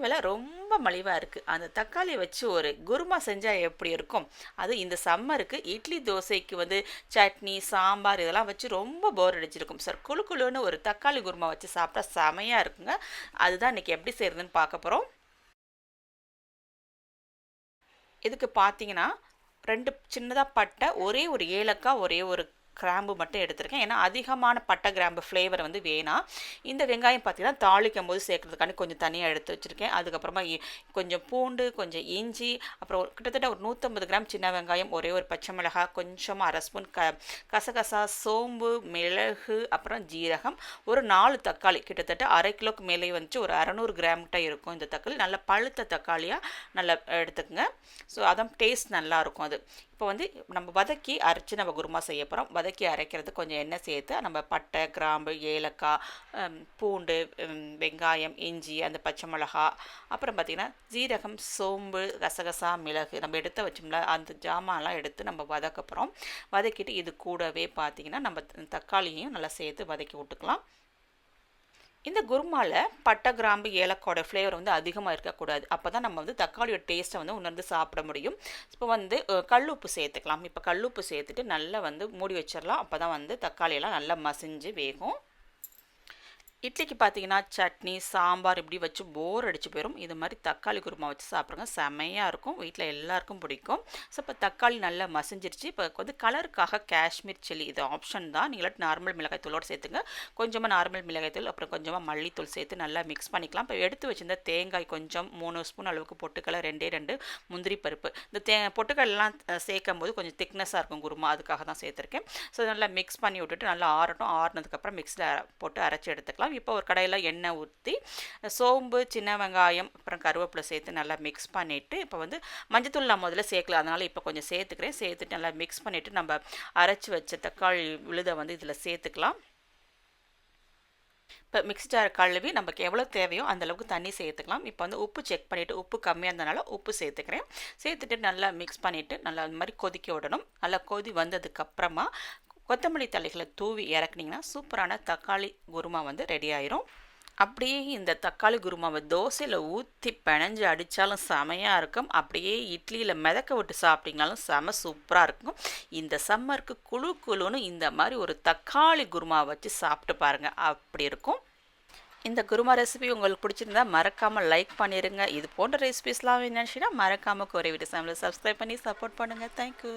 விலை ரொம்ப மலிவாக இருக்குது. அந்த தக்காளியை வச்சு ஒரு குருமா செஞ்சால் எப்படி இருக்கும்? அது இந்த சம்மருக்கு இட்லி தோசைக்கு வந்து சட்னி சாம்பார் இதெல்லாம் வச்சு ரொம்ப போர் அடிச்சிருக்கும் சார். குழு குழுன்னு ஒரு தக்காளி குருமா வச்சு சாப்பிட்டா செமையாக இருக்குங்க. அதுதான் இன்றைக்கி எப்படி செய்கிறதுன்னு பார்க்க போகிறோம். இதுக்கு பார்த்தீங்கன்னா 2 சின்னதாக பட்டை, ஒரே ஒரு ஏலக்காய், ஒரே ஒரு கிராம்பு மட்டும் எடுத்திருக்கேன். ஏன்னா அதிகமான பட்டை கிராம்பு ஃப்ளேவர் வந்து வேணாம். இந்த வெங்காயம் பார்த்தீங்கன்னா தாளிக்கும் போது சேர்க்கறதுக்காண்டி கொஞ்சம் தனியாக எடுத்து வச்சுருக்கேன். அதுக்கப்புறமா கொஞ்சம் பூண்டு, கொஞ்சம் இஞ்சி, அப்புறம் கிட்டத்தட்ட ஒரு 150 கிராம் சின்ன வெங்காயம், ஒரே ஒரு பச்சை மிளகாய், கொஞ்சமாக அரை ஸ்பூன் கசகசா, சோம்பு, மிளகு, அப்புறம் ஜீரகம், ஒரு 4 தக்காளி, கிட்டத்தட்ட அரை கிலோக்கு மேலே வந்துச்சு, ஒரு 600 கிராம்கிட்ட இருக்கும் இந்த தக்காளி. நல்ல பழுத்த தக்காளியாக நல்லா எடுத்துக்கங்க. ஸோ அதான் டேஸ்ட் நல்லாயிருக்கும் அது. இப்போ வந்து நம்ம வதக்கி அரைச்சி நம்ம குருமா செய்ய போகிறோம். வதக்கி அரைக்கிறது கொஞ்சம் எண்ணெய் சேர்த்து நம்ம பட்டை, கிராம்பு, ஏலக்காய், பூண்டு, வெங்காயம், இஞ்சி, அந்த பச்சை மிளகா, அப்புறம் பார்த்திங்கன்னா ஜீரகம், சோம்பு, கசகசா, மிளகு நம்ம எடுத்து வச்சோம்ல அந்த ஜாமான்லாம் எடுத்து நம்ம வதக்க போகிறோம். வதக்கிட்டு இது கூடவே பார்த்திங்கன்னா நம்ம தக்காளியையும் நல்லா சேர்த்து வதக்கி விட்டுக்கலாம். இந்த குருமாவில் பட்டை, கிராம்பு, ஏலக்காயோட ஃப்ளேவர் வந்து அதிகமாக இருக்கக்கூடாது. அப்போ தான் நம்ம வந்து தக்காளியோட டேஸ்ட்டை வந்து உணர்ந்து சாப்பிட முடியும். இப்போ வந்து கல்லுப்பு சேர்த்துக்கலாம். இப்போ கல்லுப்பு சேர்த்துட்டு நல்லா வந்து மூடி வச்சிடலாம். அப்போ தான் வந்து தக்காளியெல்லாம் நல்லா மசிஞ்சு வேகும். இட்லிக்கு பார்த்தீங்கன்னா சட்னி சாம்பார் இப்படி வச்சு போர் அடிச்சு போயிடும். இது மாதிரி தக்காளி குருமா வச்சு சாப்பிட்ருங்க, செமையாக இருக்கும். வீட்டில் எல்லாருக்கும் பிடிக்கும். ஸோ இப்போ தக்காளி நல்லா மசிஞ்சிருச்சு. இப்போ வந்து கலருக்காக காஷ்மீர் சில்லி இது ஆப்ஷன் தான். நீங்களா நார்மல் மிளகாய் தூளோடு சேர்த்துங்க. கொஞ்சமாக நார்மல் மிளகாய் தூள், அப்புறம் கொஞ்சமாக மல்லித்தூள் சேர்த்து நல்லா மிக்ஸ் பண்ணிக்கலாம். இப்போ எடுத்து வச்சிருந்த தேங்காய் கொஞ்சம் 3 ஸ்பூன் அளவுக்கு பொட்டுக்கடலை, 2 முந்திரி பருப்பு. இந்த பொட்டுக்கடலாம் சேர்க்கும் போது கொஞ்சம் திக்னஸாக இருக்கும் குருமா, அதுக்காக தான் சேர்த்துருக்கேன். ஸோ நல்லா மிக்ஸ் பண்ணி விட்டுட்டு நல்லா ஆறட்டும். ஆறுனதுக்கப்புறம் மிக்ஸில் போட்டு அரைச்சி எடுத்துக்கலாம். இப்போ ஒரு கடாயில் எண்ணெய் ஊற்றி சோம்பு, சின்ன வெங்காயம், அப்புறம் கருவேப்பிலை சேர்த்து நல்லா மிக்ஸ் பண்ணிவிட்டு, இப்போ வந்து மஞ்சத்தூள் நான் முதல்ல சேர்க்கல, அதனால் இப்போ கொஞ்சம் சேர்த்துக்கிறேன். சேர்த்துட்டு நல்லா மிக்ஸ் பண்ணிவிட்டு நம்ம அரைச்சி வச்ச தக்காளி விழுதை வந்து இதில் சேர்த்துக்கலாம். இப்போ மிக்ஸி ஜார் கழுவி நமக்கு எவ்வளோ தேவையோ அந்தளவுக்கு தண்ணி சேர்த்துக்கலாம். இப்போ வந்து உப்பு செக் பண்ணிவிட்டு உப்பு கம்மியாக இருந்தனால உப்பு சேர்த்துக்கிறேன். சேர்த்துட்டு நல்லா மிக்ஸ் பண்ணிவிட்டு நல்லா அந்த மாதிரி கொதிக்க விடணும். நல்லா கொதி வந்ததுக்கப்புறமா கொத்தமல்லி தழைகளை தூவி இறக்குனிங்கன்னா சூப்பரான தக்காளி குருமா வந்து ரெடி ஆயிரும். அப்படியே இந்த தக்காளி குருமாவை தோசையில் ஊற்றி பிணைஞ்சு அடித்தாலும் செமையாக இருக்கும். அப்படியே இட்லியில் மிதக்க விட்டு சாப்பிட்டிங்கனாலும் செம சூப்பராக இருக்கும். இந்த சம்மருக்கு குழு குழுன்னு இந்த மாதிரி ஒரு தக்காளி குருமா வச்சு சாப்பிட்டு பாருங்கள், அப்படி இருக்கும். இந்த குருமா ரெசிபி உங்களுக்கு பிடிச்சிருந்தா மறக்காமல் லைக் பண்ணிடுங்க. இது போன்ற ரெசிபிஸ்லாம் நினச்சின்னா மறக்காமல் குறை வீட்டு சேனலை சப்ஸ்கிரைப் பண்ணி சப்போர்ட் பண்ணுங்கள். தேங்க்யூ.